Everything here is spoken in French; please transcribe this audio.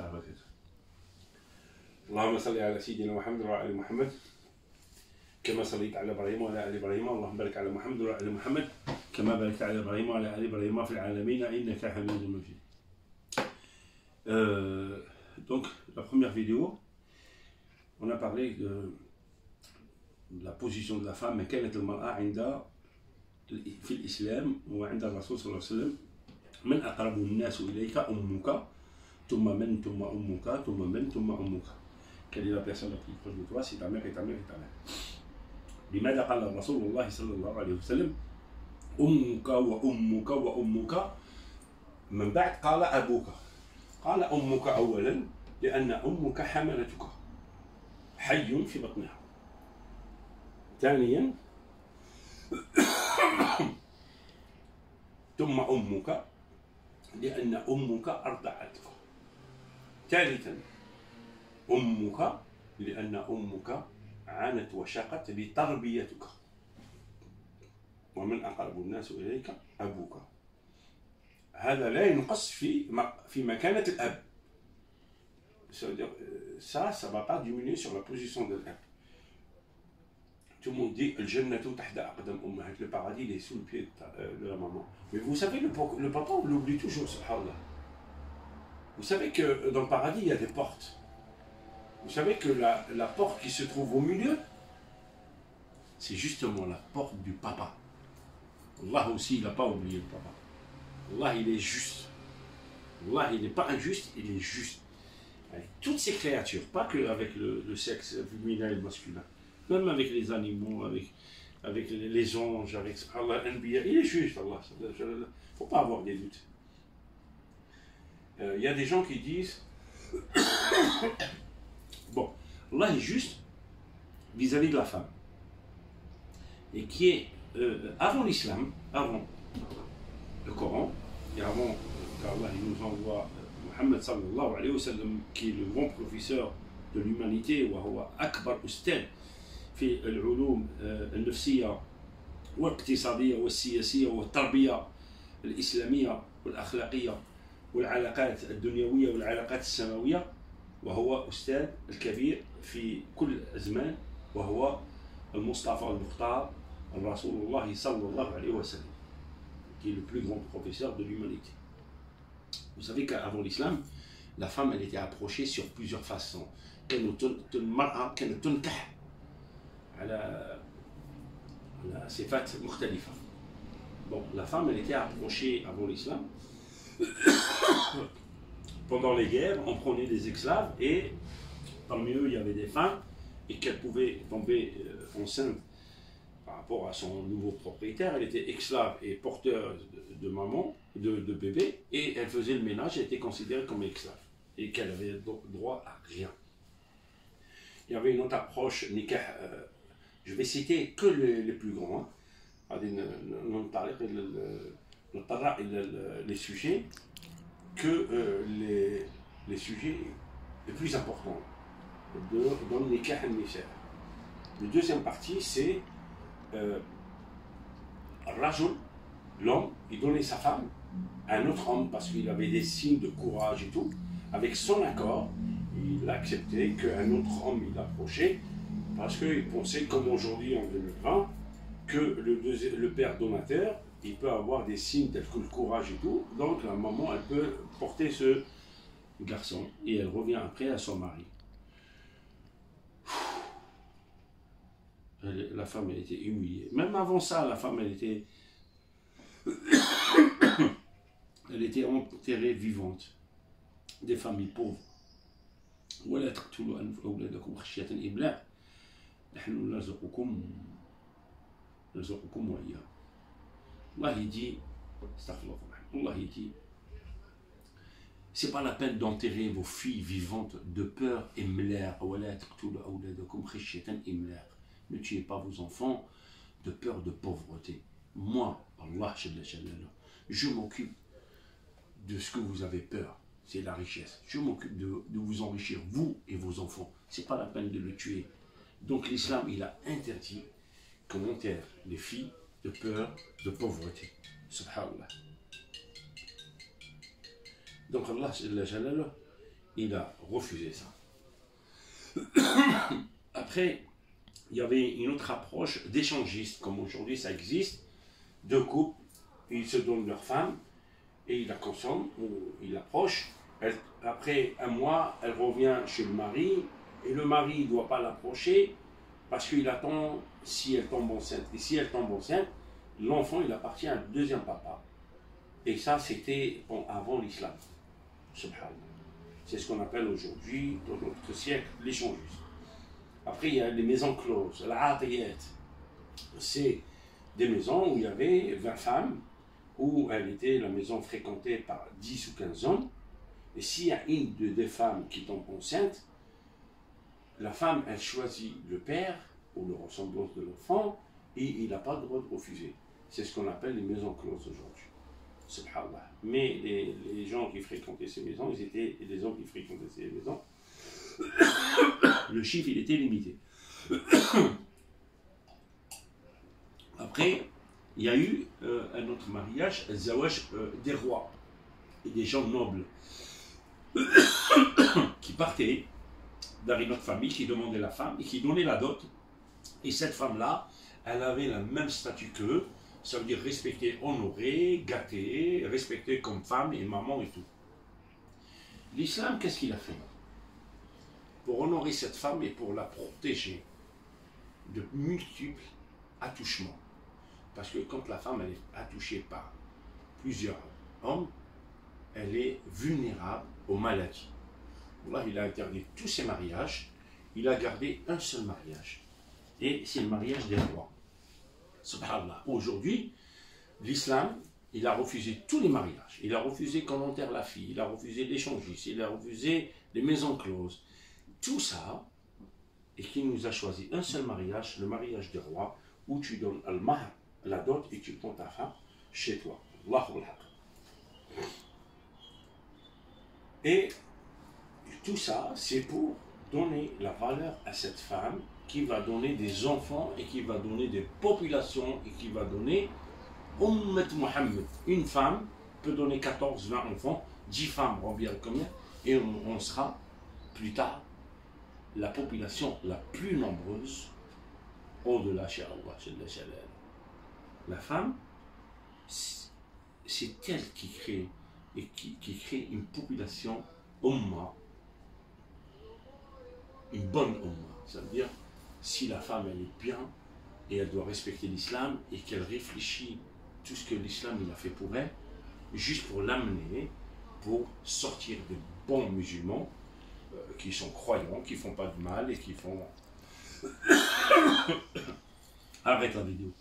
وبركاته. اللهم صل على سيدنا محمد وعلى آل محمد كما صليت على إبراهيم وعلى آل إبراهيم. اللهم بارك على محمد وعلى آل محمد كما باركت على إبراهيم وعلى آل إبراهيم في العالمين إنك حميد مجيد. Donc, la première vidéo, on a parlé de la position de la femme. كانت المرأة عند في الإسلام وعند الرسول صلى الله عليه وسلم من أقرب الناس إليك أمك ثم من ثم أمك ثم من ثم أمك. Quelle est la personne la plus proche de toi? C'est ta mère et ta mère et ta mère. لماذا قال رسول الله صلى الله عليه وسلم أمك وأمك وأمك من بعد قال أبوك؟ قال أمك أولا لأن أمك حملتك حي في بطنها. ثانيا ثم أمك لأن أمك أرضعتك. ثالثا أمك لأن أمك عانت وشقت لتربيتك. ومن أقرب الناس إليك أبوك. هذا لا ينقص في مكانة الأب. Ça va pas diminuer sur la position de l'ab. Tout le monde dit le paradis il est sous le pied de la maman. Mais vous savez, le papa, on l'oublie toujours, subhanallah. Vous savez que dans le paradis, il y a des portes. Vous savez que la porte qui se trouve au milieu, c'est justement la porte du papa. Allah aussi, il n'a pas oublié le papa. Allah, il est juste. Allah, il n'est pas injuste, il est juste. Avec toutes ces créatures, pas qu'avec le sexe féminin et masculin, même avec les animaux, avec les anges, avec Allah, il est juste, Allah. Il ne faut pas avoir des doutes. Il y a des gens qui disent bon, Allah est juste vis-à-vis de la femme. Et qui est, avant l'islam, avant le Coran, et avant qu'Allah nous envoie Muhammad sallallahu alayhi wa sallam, qui est le grand professeur de l'humanité, وهو أكبر أستاذ في العلوم النفسية والاقتصادية والسياسية والتربية الإسلامية والأخلاقية والعلاقات الدنيوية والعلاقات السماوية، وهو أستاذ الكبير في كل زمان، وهو المصطفى المختار الرسول الله صلى الله عليه وسلم، qui est le plus grand professeur de l'humanité. Vous savez qu'avant l'islam, la femme elle était approchée sur plusieurs façons. المرأة كانت تنكح على صفات مختلفة. Bon, la femme elle était approchée avant l'islam. Pendant les guerres, on prenait des esclaves et parmi eux il y avait des femmes et qu'elles pouvaient tomber enceintes par rapport à son nouveau propriétaire. Elle était esclave et porteur de maman, de bébé, et elle faisait le ménage, elle était considérée comme esclave et qu'elle avait droit à rien. Il y avait une autre approche, nikah, je vais citer que les plus grands, les sujets, que les sujets les plus importants dans le nikah al-nisa. La deuxième partie, c'est Rajul, l'homme, il donnait sa femme à un autre homme parce qu'il avait des signes de courage et tout. Avec son accord, il acceptait qu'un autre homme il approchait parce qu'il pensait, comme aujourd'hui en 2020, que le père donateur, il peut avoir des signes tels que le courage et tout. Donc la maman, elle peut porter ce garçon et elle revient après à son mari. La femme, elle était humiliée. Même avant ça, la femme, elle était enterrée vivante. Des familles pauvres. ولا تقتلوا أولادكم خشية إملاق نحن نرزقكم وإياهم. Allah il dit, Allah il dit, c'est pas la peine d'enterrer vos filles vivantes de peur إملاق ولا تقتلوا أولادكم خشية إملاق. Ne tuez pas vos enfants de peur de pauvreté. Moi, Allah, je m'occupe de ce que vous avez peur, c'est la richesse. Je m'occupe de vous enrichir, vous et vos enfants. C'est pas la peine de le tuer. Donc l'islam, il a interdit qu'on enterre les filles de peur de pauvreté. Subhanallah. Donc Allah, il a refusé ça. Après, il y avait une autre approche d'échangiste, comme aujourd'hui ça existe. Deux couples, ils se donnent leur femme et ils la consomment, ou ils l'approchent. Après un mois, elle revient chez le mari et le mari ne doit pas l'approcher parce qu'il attend si elle tombe enceinte. Et si elle tombe enceinte, l'enfant il appartient à un deuxième papa. Et ça, c'était avant l'islam. Subhanallah. C'est ce qu'on appelle aujourd'hui, dans notre siècle, l'échangiste. Après, il y a les maisons closes, l'atiyat. C'est des maisons où il y avait 20 femmes, où elle était la maison fréquentée par 10 ou 15 hommes. Et s'il y a une des femmes qui tombe enceinte, la femme, elle choisit le père ou le ressemblance de l'enfant et il n'a pas le droit de refuser. C'est ce qu'on appelle les maisons closes aujourd'hui. Subhanallah. Mais les gens qui fréquentaient ces maisons, ils étaient des hommes qui fréquentaient ces maisons. Le chiffre, il était limité. Après, il y a eu un autre mariage, le zawaj des rois et des gens nobles qui partaient dans une autre famille, qui demandaient la femme et qui donnaient la dot. Et cette femme-là, elle avait le même statut qu'eux, ça veut dire respectée, honorée, gâtée, respectée comme femme et maman et tout. L'islam, qu'est-ce qu'il a fait? Pour honorer cette femme et pour la protéger de multiples attouchements. Parce que quand la femme elle est attouchée par plusieurs hommes, elle est vulnérable aux maladies. Là, il a interdit tous ses mariages, il a gardé un seul mariage. Et c'est le mariage des rois. Subhanallah. Aujourd'hui, l'islam, il a refusé tous les mariages. Il a refusé qu'on enterre la fille, il a refusé l'échangiste, il a refusé les maisons closes. Tout ça, et qui nous a choisi un seul mariage, le mariage des rois, où tu donnes al-mahr, la dot, et tu prends ta femme chez toi. Allahu Akbar. Et tout ça, c'est pour donner la valeur à cette femme qui va donner des enfants et qui va donner des populations et qui va donner Ummat Muhammad. Une femme peut donner 14, 20 enfants, 10 femmes, on vient combien, et on sera plus tard la population la plus nombreuse au-delà chez Allah. La femme, c'est elle qui crée et qui crée une population umma, une bonne umma. Ça veut dire, si la femme elle est bien et elle doit respecter l'islam et qu'elle réfléchit tout ce que l'islam il a fait pour elle, juste pour l'amener, pour sortir de bons musulmans qui sont croyants, qui font pas de mal et qui font... Arrête la vidéo.